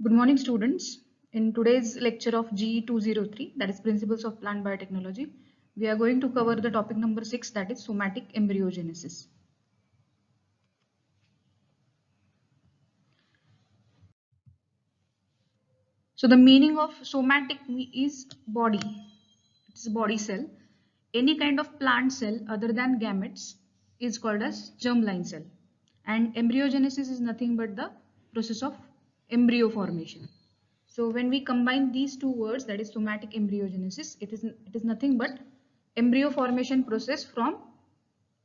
Good morning, students. In today's lecture of GE203, that is Principles of Plant Biotechnology, we are going to cover the topic number 6, that is somatic embryogenesis. So the meaning of somatic is body. It's a body cell. Any kind of plant cell other than gametes is called as germline cell. And embryogenesis is nothing but the process of embryo formation. So when we combine these two words, that is somatic embryogenesis, it is nothing but embryo formation process from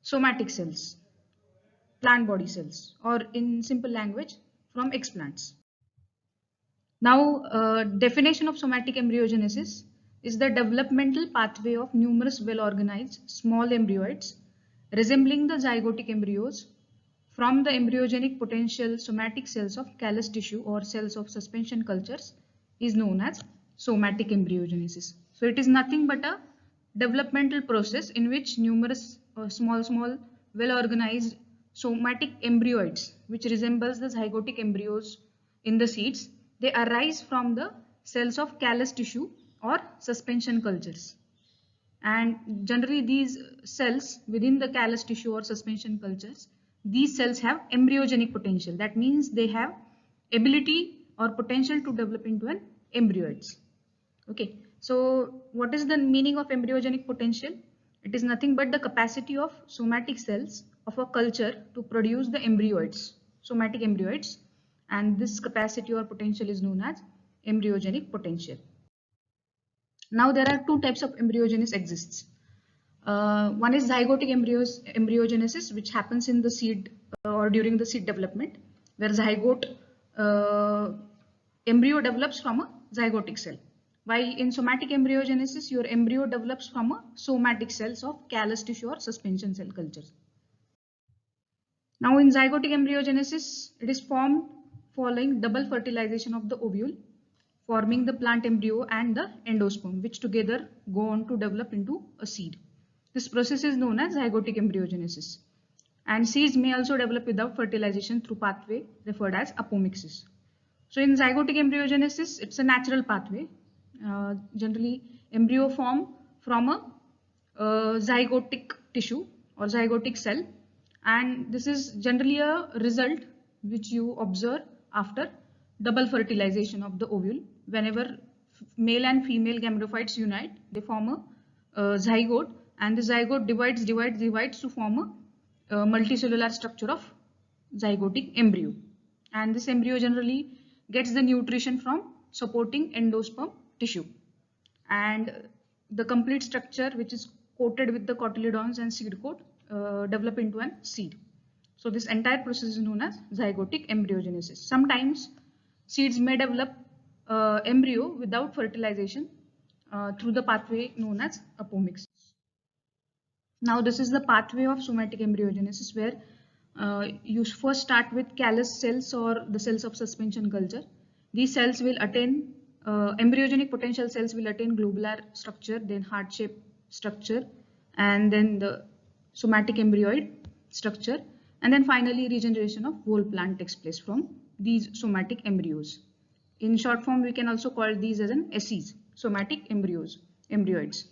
somatic cells, plant body cells, or in simple language, from explants. Now, definition of somatic embryogenesis is the developmental pathway of numerous well-organized small embryoids resembling the zygotic embryos from the embryogenic potential somatic cells of callus tissue or cells of suspension cultures is known as somatic embryogenesis. So it is nothing but a developmental process in which numerous small well-organized somatic embryoids which resembles the zygotic embryos in the seeds, they arise from the cells of callus tissue or suspension cultures. And generally these cells within the callus tissue or suspension cultures, these cells have embryogenic potential. That means they have ability or potential to develop into an embryoids. Okay, so what is the meaning of embryogenic potential? It is nothing but the capacity of somatic cells of a culture to produce the embryoids, somatic embryoids, and this capacity or potential is known as embryogenic potential. Now there are two types of embryogenesis exists. One is zygotic embryogenesis, which happens in the seed or during the seed development, where zygote embryo develops from a zygotic cell. While in somatic embryogenesis, your embryo develops from a somatic cells of callus tissue or suspension cell cultures. Now in zygotic embryogenesis, it is formed following double fertilization of the ovule, forming the plant embryo and the endosperm, which together go on to develop into a seed. This process is known as zygotic embryogenesis. And seeds may also develop without fertilization through pathway referred as apomixis. So in zygotic embryogenesis, it's a natural pathway. Generally, embryo form from a zygotic tissue or zygotic cell, and this is generally a result which you observe after double fertilization of the ovule. Whenever male and female gametophytes unite, they form a zygote, and the zygote divides to form a multicellular structure of zygotic embryo. And this embryo generally gets the nutrition from supporting endosperm tissue, and the complete structure, which is coated with the cotyledons and seed coat, develop into an seed. So this entire process is known as zygotic embryogenesis. Sometimes seeds may develop embryo without fertilization through the pathway known as apomixis. Now this is the pathway of somatic embryogenesis, where you first start with callus cells or the cells of suspension culture. These cells will attain embryogenic potential cells will attain globular structure, then heart-shaped structure, and then the somatic embryoid structure, and then finally regeneration of whole plant takes place from these somatic embryos. In short form, we can also call these as an SEs, somatic embryoids.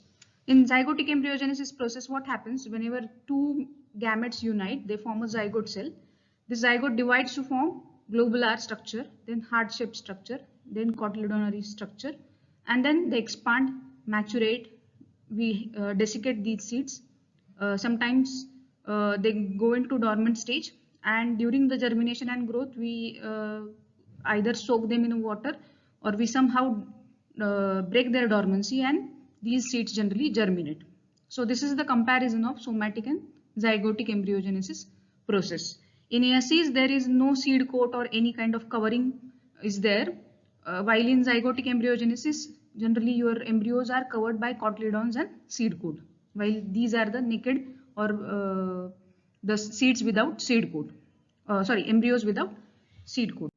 In zygotic embryogenesis process, what happens whenever two gametes unite, they form a zygote cell. This zygote divides to form globular structure, then heart-shaped structure, then cotyledonary structure, and then they expand, maturate. We desiccate these seeds. Sometimes they go into dormant stage, and during the germination and growth, we either soak them in water or we somehow break their dormancy, and these seeds generally germinate. So this is the comparison of somatic and zygotic embryogenesis process. In SEs, there is no seed coat or any kind of covering is there, while in zygotic embryogenesis, generally your embryos are covered by cotyledons and seed coat, while these are the naked or the seeds without seed coat. Embryos without seed coat.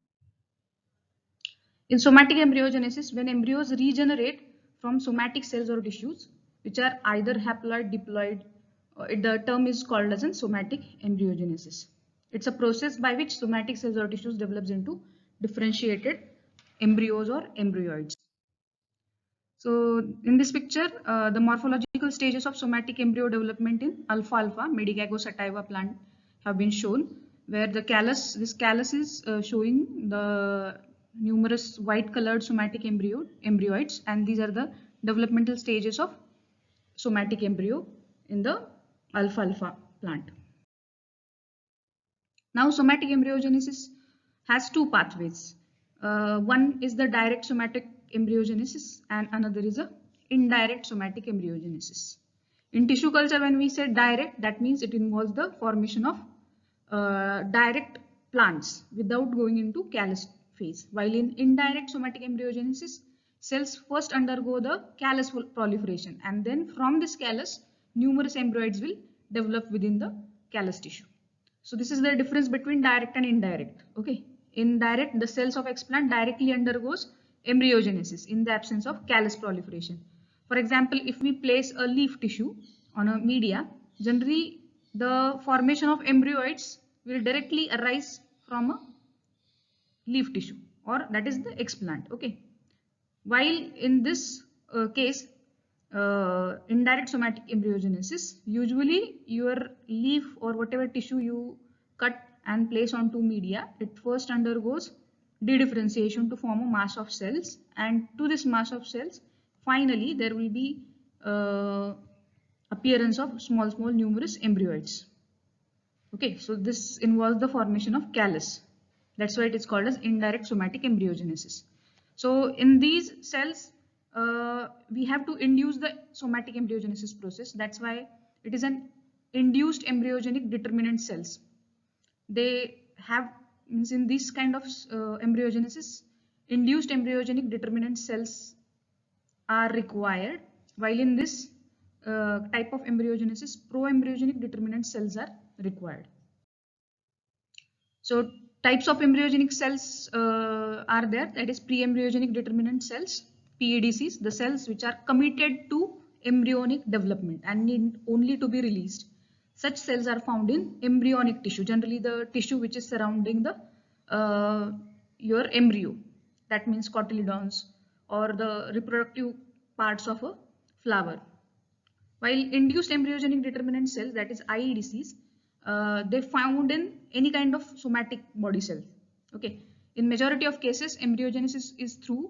In somatic embryogenesis, when embryos regenerate from somatic cells or tissues, which are either haploid, diploid, the term is called as in somatic embryogenesis. It's a process by which somatic cells or tissues develops into differentiated embryos or embryoids. So in this picture, the morphological stages of somatic embryo development in alfalfa Medicago sativa plant have been shown, where the callus, this callus is showing the numerous white colored somatic embryoids, and these are the developmental stages of somatic embryo in the alfalfa plant. Now somatic embryogenesis has two pathways. One is the direct somatic embryogenesis and another is a indirect somatic embryogenesis. In tissue culture, when we say direct, that means it involves the formation of direct plants without going into callus phase. While in indirect somatic embryogenesis, cells first undergo the callus proliferation, and then from this callus, numerous embryoids will develop within the callus tissue. So this is the difference between direct and indirect. Okay, in direct, the cells of explant directly undergoes embryogenesis in the absence of callus proliferation. For example, if we place a leaf tissue on a media, generally the formation of embryoids will directly arise from a leaf tissue, or that is the explant. Okay, while in this case, indirect somatic embryogenesis, usually your leaf or whatever tissue you cut and place onto media, it first undergoes dedifferentiation to form a mass of cells, and to this mass of cells, finally there will be appearance of small numerous embryoids. Okay, so this involves the formation of callus. That's why it is called as indirect somatic embryogenesis. So in these cells, we have to induce the somatic embryogenesis process. That's why it is an induced embryogenic determinant cells. They have, means in this kind of embryogenesis, induced embryogenic determinant cells are required, while in this type of embryogenesis, pro-embryogenic determinant cells are required. So types of embryogenic cells are there, that is pre-embryogenic determinant cells, PEDCs, the cells which are committed to embryonic development and need only to be released. Such cells are found in embryonic tissue, generally the tissue which is surrounding the your embryo, that means cotyledons or the reproductive parts of a flower. While induced embryogenic determinant cells, that is IEDCs, they found in any kind of somatic body cell. Okay, in majority of cases, embryogenesis is through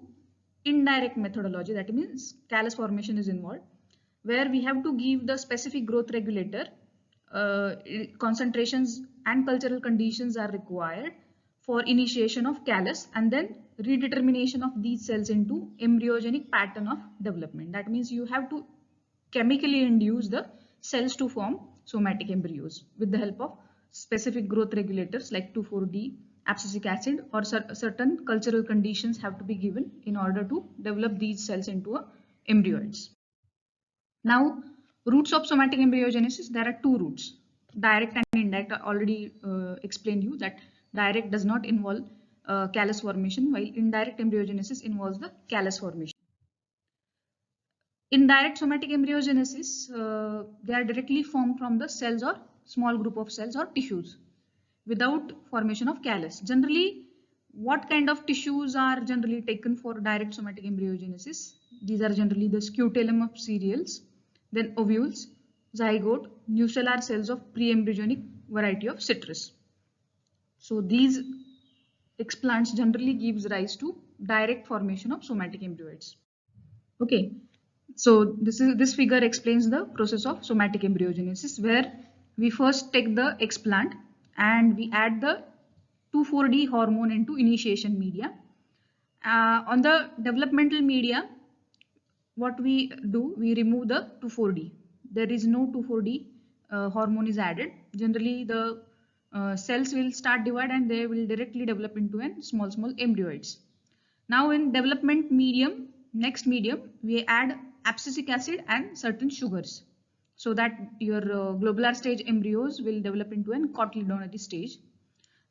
indirect methodology, that means callus formation is involved, where we have to give the specific growth regulator, concentrations and cultural conditions are required for initiation of callus and then redetermination of these cells into embryogenic pattern of development. That means you have to chemically induce the cells to form somatic embryos with the help of specific growth regulators like 2,4-D, abscisic acid, or certain cultural conditions have to be given in order to develop these cells into embryoids. Now, routes of somatic embryogenesis, there are two routes, direct and indirect. I already explained you that direct does not involve callus formation, while indirect embryogenesis involves the callus formation. In direct somatic embryogenesis, they are directly formed from the cells or small group of cells or tissues without formation of callus. Generally, what kind of tissues are generally taken for direct somatic embryogenesis? These are generally the scutellum of cereals, then ovules, zygote, nucellar cells of pre-embryonic variety of citrus. So these explants generally gives rise to direct formation of somatic embryoids. Okay. So this figure explains the process of somatic embryogenesis, where we first take the explant and we add the 2,4-D hormone into initiation media. On the developmental media, what we do, we remove the 2,4-D. There is no 2,4-D hormone is added. Generally, the cells will start divide and they will directly develop into small embryoids. Now in development medium, next medium, we add abscisic acid and certain sugars, so that your globular stage embryos will develop into a cotyledonary stage,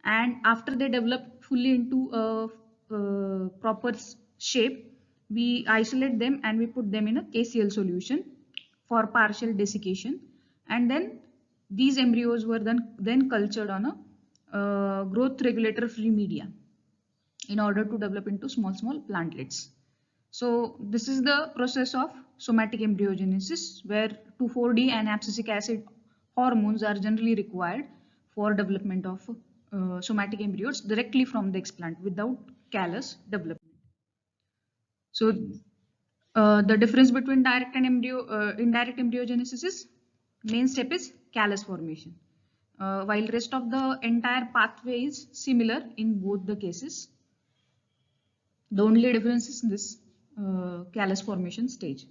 and after they develop fully into a proper shape, we isolate them and we put them in a KCl solution for partial desiccation, and then these embryos were then cultured on a growth regulator free media. in order to develop into small plantlets. So this is the process of somatic embryogenesis, where 2,4-D and abscisic acid hormones are generally required for development of somatic embryos directly from the explant without callus development. So the difference between direct and indirect embryogenesis is main step is callus formation. While rest of the entire pathway is similar in both the cases. The only difference is this callus formation stage.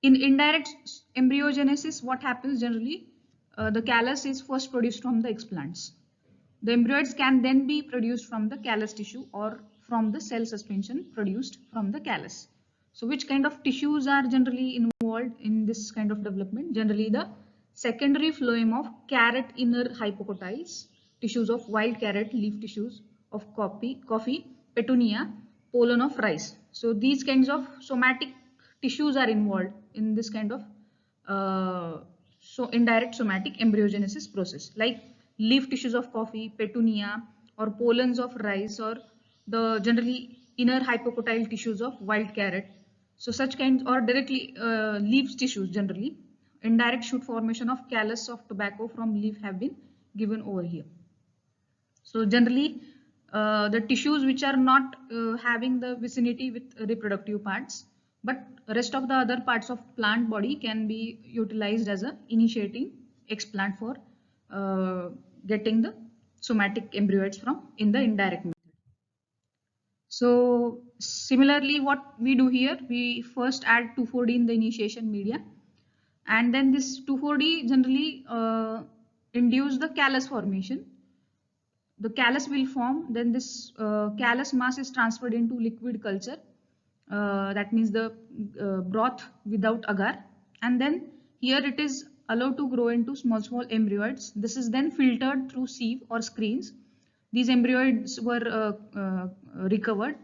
In indirect embryogenesis, what happens generally? The callus is first produced from the explants. The embryoids can then be produced from the callus tissue or from the cell suspension produced from the callus. So which kind of tissues are generally involved in this kind of development? Generally the secondary phloem of carrot inner hypocotyls, tissues of wild carrot, leaf tissues of coffee, petunia, pollen of rice. So these kinds of somatic tissues are involved in this kind of so indirect somatic embryogenesis process, like leaf tissues of coffee, petunia, or pollens of rice, or the generally inner hypocotyl tissues of wild carrot. So such kinds, or directly leaf tissues generally. Indirect shoot formation of callus of tobacco from leaf have been given over here. So generally the tissues which are not having the vicinity with reproductive parts, but rest of the other parts of plant body can be utilized as a initiating explant for getting the somatic embryoids from in the indirect method. So similarly, what we do here, we first add 2,4-D in the initiation media, and then this 2,4-D generally induce the callus formation. The callus will form, then this callus mass is transferred into liquid culture, that means the broth without agar, and then here it is allowed to grow into small embryoids. This is then filtered through sieve or screens. These embryoids were recovered,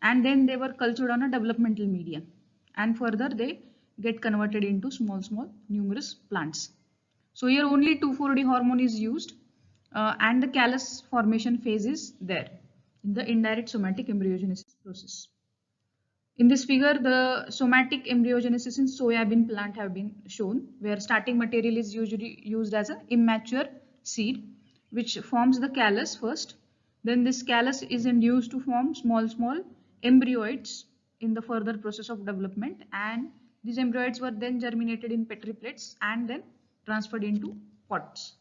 and then they were cultured on a developmental media, and further they get converted into small numerous plants. So here only 2,4-D hormone is used, and the callus formation phase is there in the indirect somatic embryogenesis process. In this figure, the somatic embryogenesis in soybean plant have been shown, where starting material is usually used as an immature seed, which forms the callus first. Then this callus is induced to form small embryoids in the further process of development, and these embryoids were then germinated in petri plates and then transferred into pots.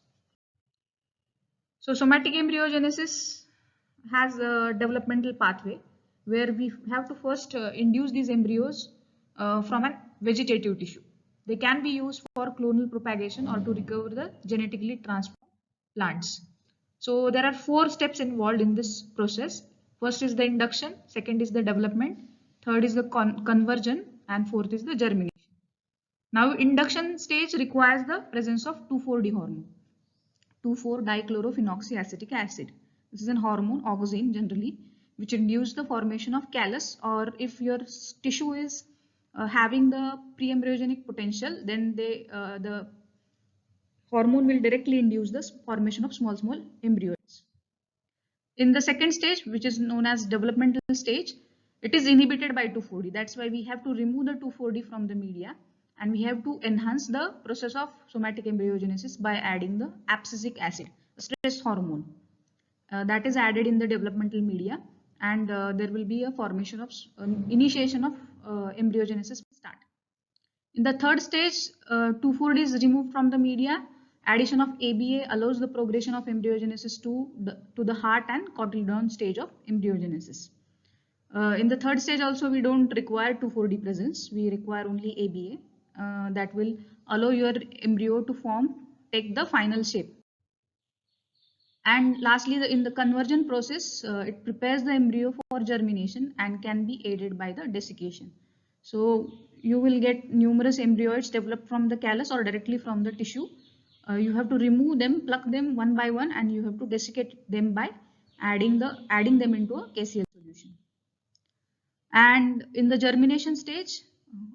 So somatic embryogenesis has a developmental pathway where we have to first induce these embryos from a vegetative tissue. They can be used for clonal propagation or to recover the genetically transformed plants. So there are 4 steps involved in this process. First is the induction, second is the development, third is the conversion, and fourth is the germination. Now induction stage requires the presence of 2,4-D hormone. 2,4-dichlorophenolic acid. This is a hormone, auxin generally, which induces the formation of callus, or if your tissue is having the pre-embryogenic potential, then the hormone will directly induce the formation of small embryoids. In the second stage, which is known as developmental stage, it is inhibited by 2,4-D. That's why we have to remove the 2,4-D from the media, and we have to enhance the process of somatic embryogenesis by adding the abscisic acid, a stress hormone, that is added in the developmental media, and there will be a formation of initiation of embryogenesis start. In the third stage, 2,4-D is removed from the media. Addition of ABA allows the progression of embryogenesis to the heart and cotyledon stage of embryogenesis. In the third stage also we don't require 2,4-D presence. We require only ABA that will allow your embryo to take the final shape. And lastly, in the conversion process, it prepares the embryo for germination and can be aided by the desiccation. So you will get numerous embryoids developed from the callus or directly from the tissue. You have to remove them, pluck them one by one, and you have to desiccate them by adding them into a KCl solution. And in the germination stage,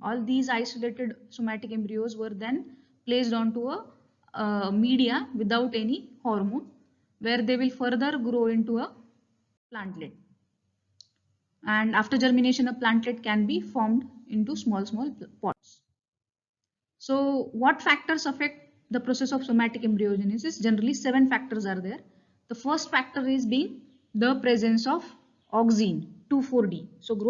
all these isolated somatic embryos were then placed onto a media without any hormone, where they will further grow into a plantlet. And after germination, a plantlet can be formed into small pods. So what factors affect the process of somatic embryogenesis? Generally 7 factors are there. The first factor is being the presence of auxin 2,4-D. So two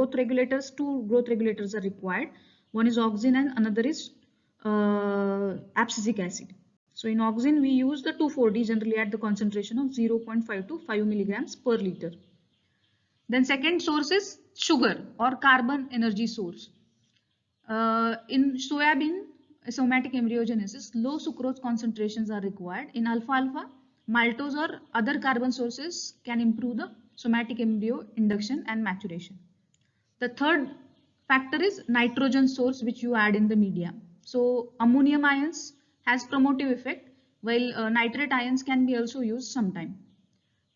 growth regulators are required. One is auxin and another is abscisic acid. So in auxin we use the 2,4-D generally at the concentration of 0.5 to 5 milligrams per liter. Then second source is sugar or carbon energy source. In soybean somatic embryogenesis, low sucrose concentrations are required. In alfalfa, maltose or other carbon sources can improve the somatic embryo induction and maturation. The third factor is nitrogen source which you add in the media. So ammonium ions has promotive effect, while nitrate ions can be also used sometime.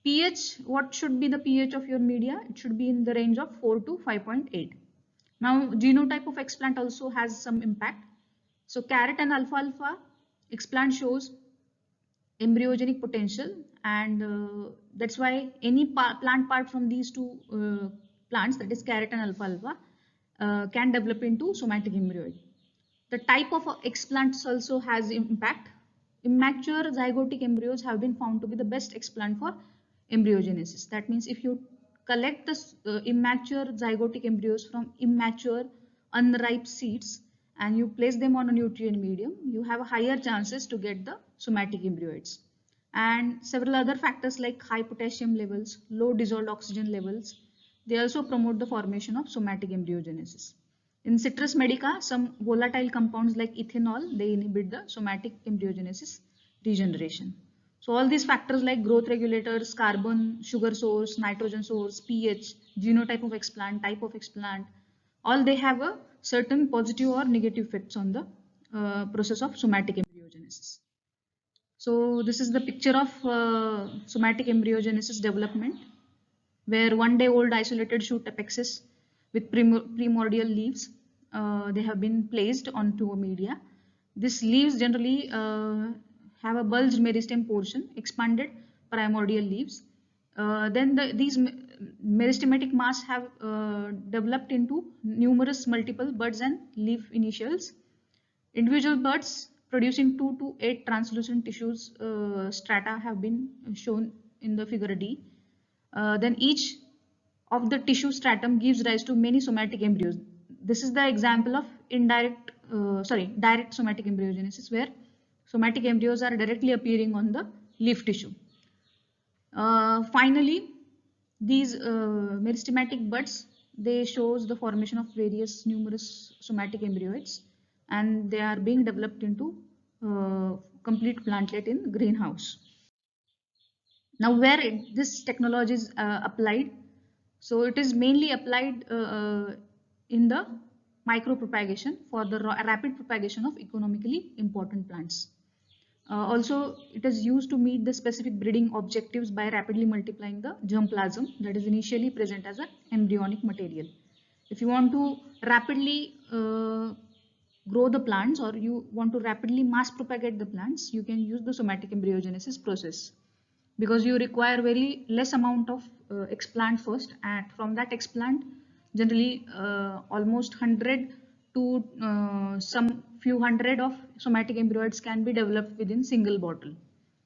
pH, what should be the pH of your media? It should be in the range of 4 to 5.8. Now genotype of explant also has some impact. So carrot and alfalfa explant shows embryogenic potential, and that's why any plant part from these two plants, that is carrot and alfalfa, can develop into somatic embryoid. The type of explants also has impact. Immature zygotic embryos have been found to be the best explant for embryogenesis. That means if you collect the immature zygotic embryos from immature unripe seeds and you place them on a nutrient medium, you have higher chances to get the somatic embryoids. And several other factors like high potassium levels, low dissolved oxygen levels, they also promote the formation of somatic embryogenesis. In Citrus medica, some volatile compounds like ethanol, they inhibit the somatic embryogenesis regeneration. So all these factors like growth regulators, carbon, sugar source, nitrogen source, pH, genotype of explant, type of explant, all they have a certain positive or negative effects on the process of somatic embryogenesis. So this is the picture of somatic embryogenesis development, where 1 day old isolated shoot apexes with primordial leaves, they have been placed onto a media. These leaves generally have a bulged meristem portion, expanded primordial leaves. Then these meristematic mass have developed into numerous multiple buds and leaf initials. Individual buds producing 2 to 8 translucent tissues strata have been shown in the figure D. Then each of the tissue stratum gives rise to many somatic embryos. This is the example of direct somatic embryogenesis, where somatic embryos are directly appearing on the leaf tissue. Finally, these meristematic buds, they shows the formation of various numerous somatic embryoids, and they are being developed into complete plantlet in greenhouse. Now where this technology is applied, so it is mainly applied in the micropropagation for the rapid propagation of economically important plants. Also, it is used to meet the specific breeding objectives by rapidly multiplying the germplasm that is initially present as an embryonic material. If you want to rapidly grow the plants, or you want to rapidly mass propagate the plants, you can use the somatic embryogenesis process, because you require very less amount of explant first, and from that explant generally almost 100 to some few hundred of somatic embryoids can be developed within single bottle.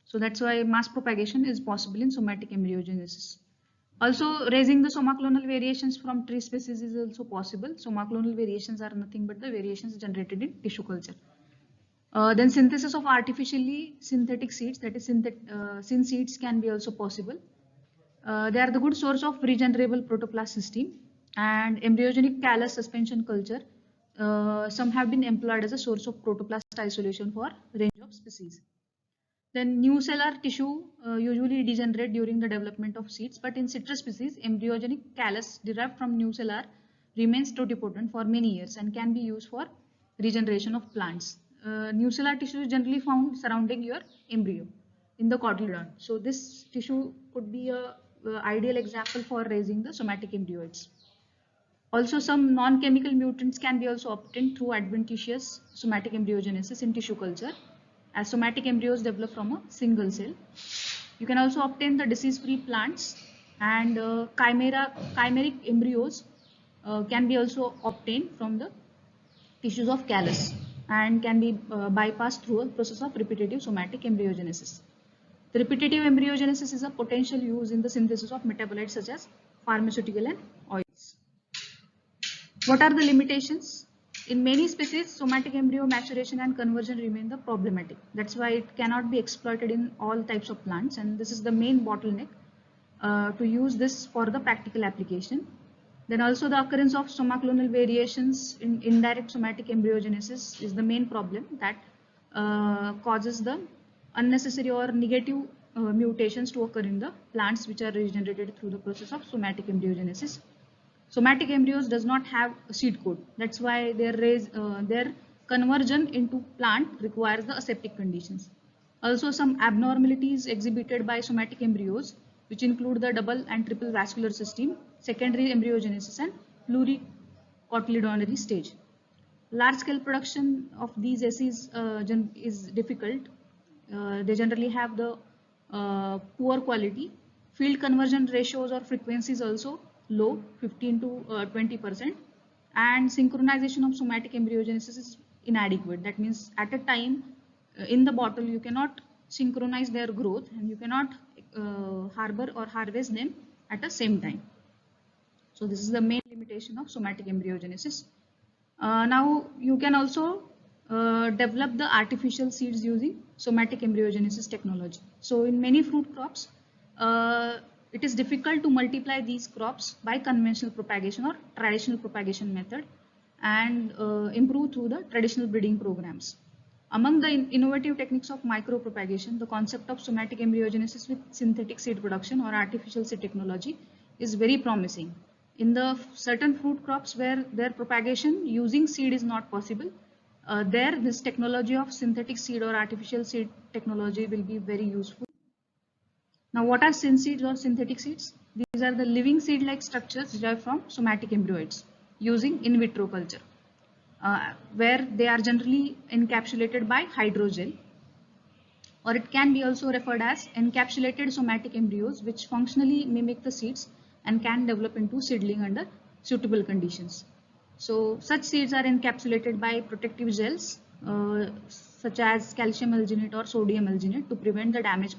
So that's why mass propagation is possible in somatic embryogenesis. Also, raising the somaclonal variations from tree species is also possible. Somaclonal variations are nothing but the variations generated in tissue culture. Then synthesis of artificially synthetic seeds, that is syn seeds, can be also possible. They are the good source of regenerable protoplast system, and embryogenic callus suspension culture. Some have been employed as a source of protoplast isolation for range of species. Then nucellar tissue usually degenerate during the development of seeds, but in citrus species, embryogenic callus derived from nucellar remains totipotent for many years and can be used for regeneration of plants. Nucellar tissue is generally found surrounding your embryo in the cotyledon. So this tissue could be a ideal example for raising the somatic embryoids. Also, some non-chemical mutants can be also obtained through adventitious somatic embryogenesis in tissue culture, as somatic embryos develop from a single cell. You can also obtain the disease-free plants and chimeric embryos can be also obtained from the tissues of callus and can be bypassed through a process of repetitive somatic embryogenesis. The repetitive embryogenesis is a potential use in the synthesis of metabolites such as pharmaceutical and oils. What are the limitations? In many species, somatic embryo maturation and conversion remain the problematic. That's why it cannot be exploited in all types of plants, and this is the main bottleneck to use this for the practical application. Then also the occurrence of somaclonal variations in indirect somatic embryogenesis is the main problem that causes the unnecessary or negative mutations to occur in the plants which are regenerated through the process of somatic embryogenesis. Somatic embryos does not have a seed coat. That's why their conversion into plant requires the aseptic conditions. Also, some abnormalities exhibited by somatic embryos, which include the double and triple vascular system, secondary embryogenesis, and pluricotyledonary stage. Large-scale production of these assays is difficult. They generally have the poor quality. Field conversion ratios or frequencies also low, 15 to 20%, and synchronization of somatic embryogenesis is inadequate. That means at a time in the bottle you cannot synchronize their growth and you cannot harbor or harvest them at the same time. So this is the main limitation of somatic embryogenesis. Now you can also develop the artificial seeds using somatic embryogenesis technology. So in many fruit crops, it is difficult to multiply these crops by conventional propagation or traditional propagation method and improve through the traditional breeding programs. Among the innovative techniques of micropropagation, the concept of somatic embryogenesis with synthetic seed production or artificial seed technology is very promising. In the certain fruit crops where their propagation using seed is not possible, there this technology of synthetic seed or artificial seed technology will be very useful. Now, what are synseeds or synthetic seeds? These are the living seed-like structures derived from somatic embryoids using in vitro culture, where they are generally encapsulated by hydrogel, or it can be also referred as encapsulated somatic embryos, which functionally mimic the seeds and can develop into seedling under suitable conditions. So, such seeds are encapsulated by protective gels, such as calcium alginate or sodium alginate, to prevent the damage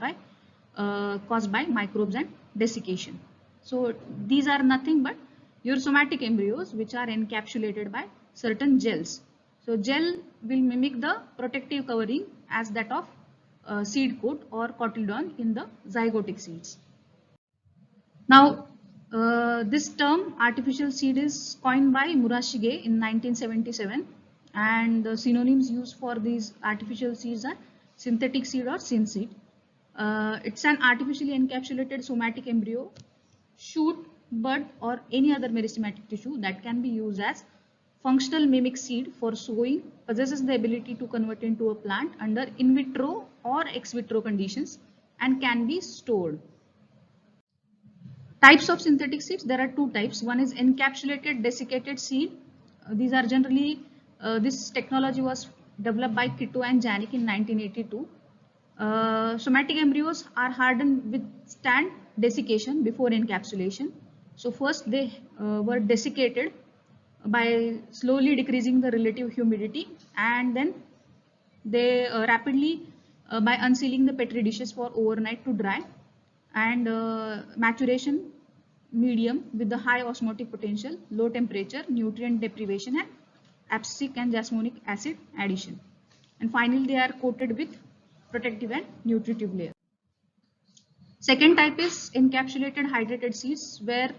caused by microbes and desiccation. So these are nothing but your somatic embryos which are encapsulated by certain gels. So gel will mimic the protective covering as that of seed coat or cotyledon in the zygotic seeds. Now this term artificial seed is coined by Murashige in 1977, and the synonyms used for these artificial seeds are synthetic seed or synseed. It's an artificially encapsulated somatic embryo, shoot, bud, or any other meristematic tissue that can be used as functional mimic seed for sowing, possesses the ability to convert into a plant under in vitro or ex vitro conditions, and can be stored. Types of synthetic seeds, there are two types. One is encapsulated desiccated seed. These are generally, this technology was developed by Kitto and Janik in 1982. Somatic embryos are hardened withstand desiccation before encapsulation. So first they were desiccated by slowly decreasing the relative humidity, and then they rapidly by unsealing the petri dishes for overnight to dry, and maturation medium with the high osmotic potential, low temperature, nutrient deprivation, and abscisic and jasmonic acid addition. And finally they are coated with protective and nutritive layer. Second type is encapsulated hydrated seeds, where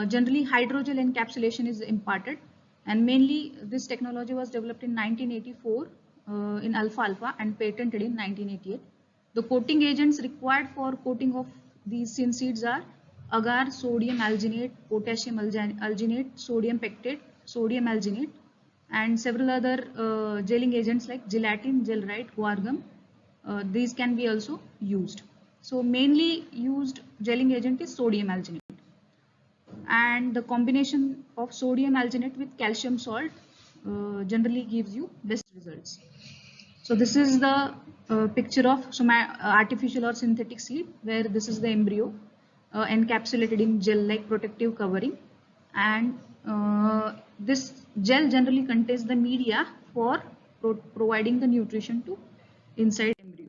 generally hydrogel encapsulation is imparted, and mainly this technology was developed in 1984 in alfalfa and patented in 1988. The coating agents required for coating of these synseeds are agar, sodium alginate, potassium alginate, sodium pectate, sodium alginate, and several other gelling agents like gelatin, gelrite, guar gum. These can be also used. So mainly used gelling agent is sodium alginate, and the combination of sodium alginate with calcium salt generally gives you best results. So this is the picture of artificial or synthetic seed, where this is the embryo. encapsulated in gel-like protective covering, and this gel generally contains the media for providing the nutrition to inside embryo.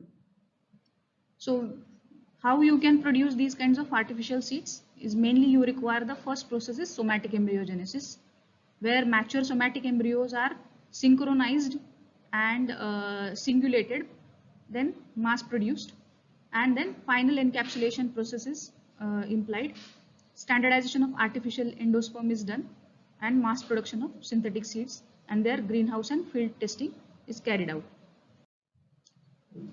So how you can produce these kinds of artificial seeds is mainly you require the first process is somatic embryogenesis, where mature somatic embryos are synchronized and singulated, then mass produced, and then final encapsulation process is implied. Standardization of artificial endosperm is done, and mass production of synthetic seeds and their greenhouse and field testing is carried out.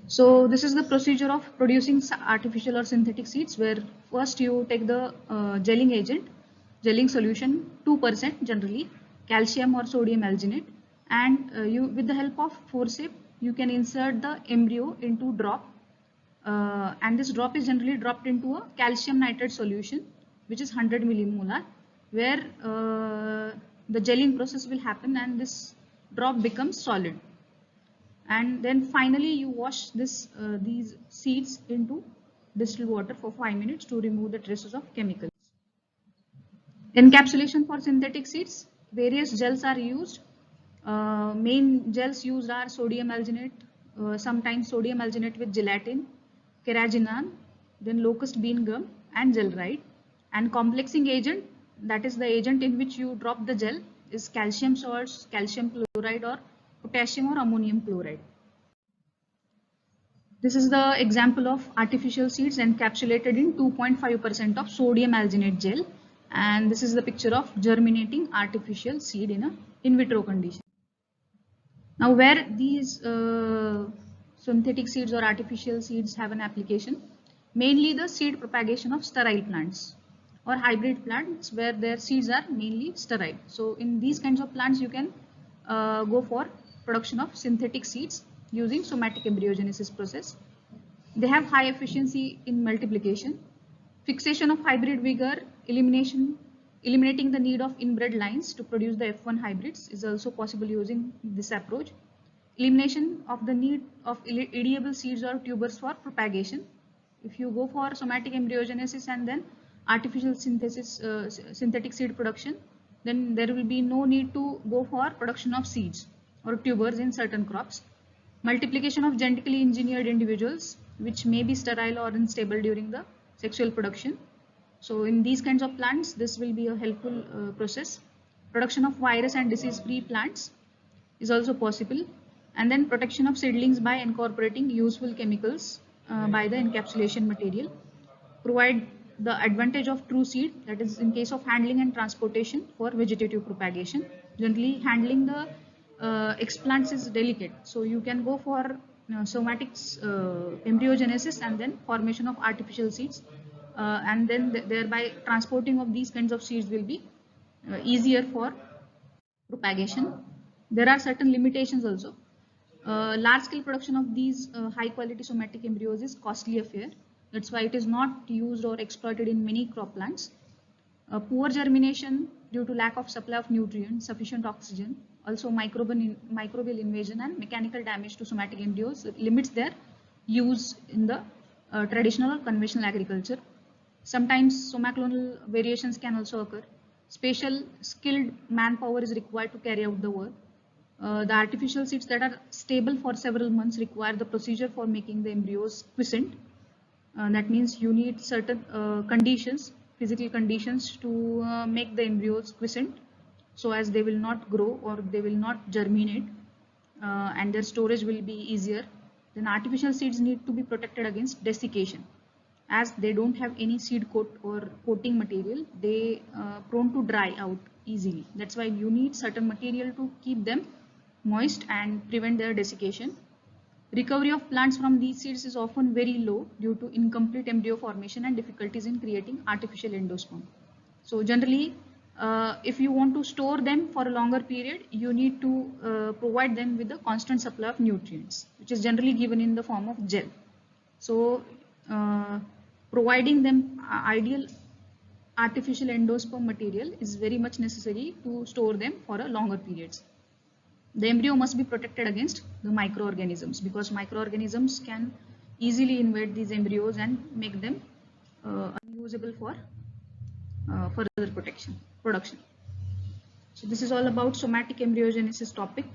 So this is the procedure of producing artificial or synthetic seeds, where first you take the gelling agent, gelling solution 2% generally, calcium or sodium alginate, and you with the help of forceps you can insert the embryo into drop, and this drop is generally dropped into a calcium nitrate solution which is 100 millimolar, where the gelling process will happen and this drop becomes solid. And then finally you wash these seeds into distilled water for 5 minutes to remove the traces of chemicals. Encapsulation for synthetic seeds, various gels are used. Main gels used are sodium alginate, sometimes sodium alginate with gelatin, carrageenan, then locust bean gum and Gel-Ride. And complexing agent, that is the agent in which you drop the gel, is calcium salts, calcium chloride or potassium or ammonium chloride. This is the example of artificial seeds encapsulated in 2.5% of sodium alginate gel, and this is the picture of germinating artificial seed in a in vitro condition. Now where these synthetic seeds or artificial seeds have an application, mainly the seed propagation of sterile plants or hybrid plants where their seeds are mainly sterile. So in these kinds of plants you can go for production of synthetic seeds using somatic embryogenesis process. They have high efficiency in multiplication, fixation of hybrid vigor, eliminating the need of inbred lines to produce the F1 hybrids is also possible using this approach. Elimination of the need of edible seeds or tubers for propagation. If you go for somatic embryogenesis and then artificial synthesis, synthetic seed production, then there will be no need to go for production of seeds or tubers in certain crops. Multiplication of genetically engineered individuals which may be sterile or unstable during the sexual production. So in these kinds of plants, this will be a helpful process. Production of virus and disease-free plants is also possible. And then protection of seedlings by incorporating useful chemicals by the encapsulation material. Provide the advantage of true seed, that is in case of handling and transportation for vegetative propagation. Generally handling the explants is delicate, so you can go for somatic embryogenesis and then formation of artificial seeds, and then thereby transporting of these kinds of seeds will be easier for propagation. There are certain limitations also. Large scale production of these high quality somatic embryos is costly affair. That's why it is not used or exploited in many crop plants. Poor germination due to lack of supply of nutrients, sufficient oxygen, also microbial invasion and mechanical damage to somatic embryos limits their use in the traditional or conventional agriculture. Sometimes somaclonal variations can also occur. Special skilled manpower is required to carry out the work. The artificial seeds that are stable for several months require the procedure for making the embryos quiescent. That means you need certain conditions, physical conditions to make the embryos quiescent, so as they will not grow or they will not germinate, and their storage will be easier. Then artificial seeds need to be protected against desiccation, as they don't have any seed coat or coating material. They prone to dry out easily. That's why you need certain material to keep them moist and prevent their desiccation. Recovery of plants from these seeds is often very low due to incomplete embryo formation and difficulties in creating artificial endosperm. So generally, if you want to store them for a longer period, you need to provide them with a constant supply of nutrients, which is generally given in the form of gel. So providing them ideal artificial endosperm material is very much necessary to store them for a longer periods. The embryo must be protected against the microorganisms, because microorganisms can easily invade these embryos and make them unusable for further production. So this is all about somatic embryogenesis topic.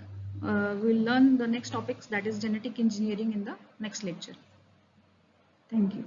We'll learn the next topics, that is genetic engineering, in the next lecture. Thank you.